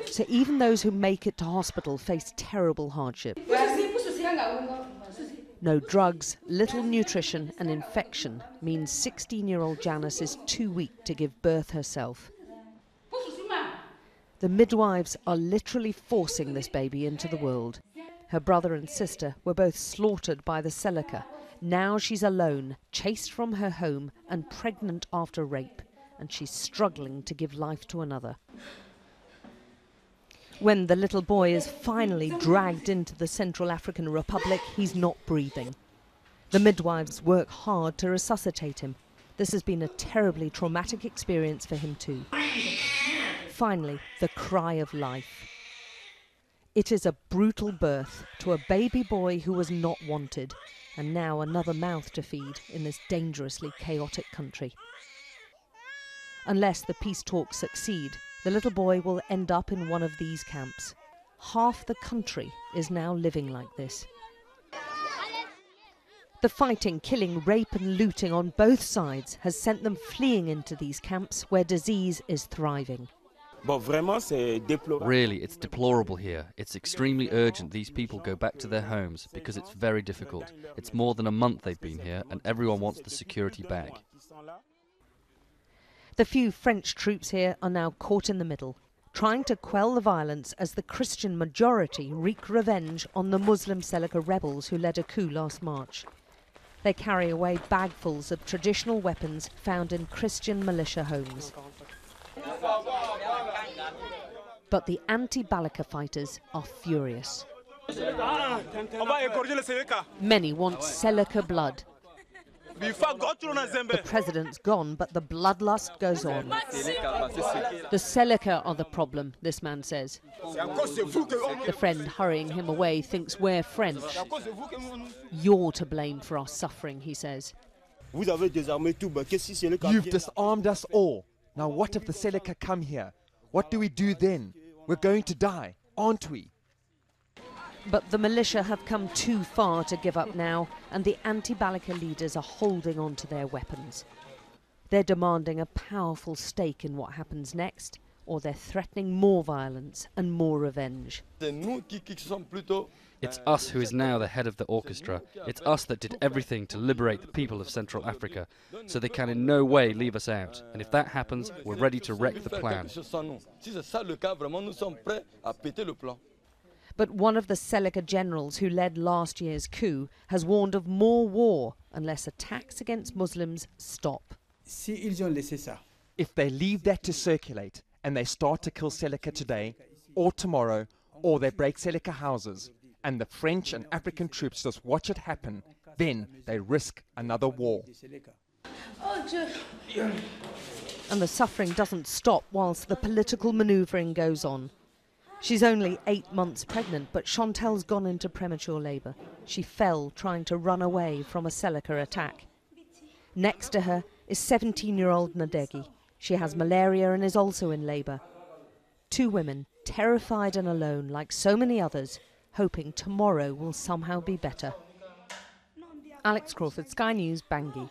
So even those who make it to hospital face terrible hardship. No drugs, little nutrition and infection means 16-year-old Janice is too weak to give birth herself. The midwives are literally forcing this baby into the world. Her brother and sister were both slaughtered by the Seleka. Now she's alone, chased from her home and pregnant after rape, and she's struggling to give life to another. When the little boy is finally dragged into the Central African Republic, he's not breathing. The midwives work hard to resuscitate him. This has been a terribly traumatic experience for him too. Finally, the cry of life. It is a brutal birth to a baby boy who was not wanted, and now another mouth to feed in this dangerously chaotic country. Unless the peace talks succeed, the little boy will end up in one of these camps. Half the country is now living like this. The fighting, killing, rape and looting on both sides has sent them fleeing into these camps where disease is thriving. Really, it's deplorable here. It's extremely urgent these people go back to their homes because it's very difficult. It's more than a month they've been here and everyone wants the security back. The few French troops here are now caught in the middle, trying to quell the violence as the Christian majority wreak revenge on the Muslim Seleka rebels who led a coup last March. They carry away bagfuls of traditional weapons found in Christian militia homes. But the anti-Balaka fighters are furious. Many want Seleka blood. The president's gone, but the bloodlust goes on. The Seleka are the problem, this man says. The friend hurrying him away thinks we're French. You're to blame for our suffering, he says. You've disarmed us all. Now what if the Seleka come here? What do we do then? We're going to die, aren't we? But the militia have come too far to give up now, and the anti-Balaka leaders are holding on to their weapons. They're demanding a powerful stake in what happens next, or they're threatening more violence and more revenge. It's us who is now the head of the orchestra. It's us that did everything to liberate the people of Central Africa, so they can in no way leave us out. And if that happens, we're ready to wreck the plan. But one of the Seleka generals who led last year's coup has warned of more war unless attacks against Muslims stop. If they leave that to circulate and they start to kill Seleka today or tomorrow, or they break Seleka houses, and the French and African troops just watch it happen, then they risk another war. And the suffering doesn't stop whilst the political manoeuvring goes on. She's only 8 months pregnant, but Chantel's gone into premature labour. She fell trying to run away from a Seleka attack. Next to her is 17-year-old Nadegi. She has malaria and is also in labour. Two women, terrified and alone like so many others, hoping tomorrow will somehow be better. Alex Crawford, Sky News, Bangui.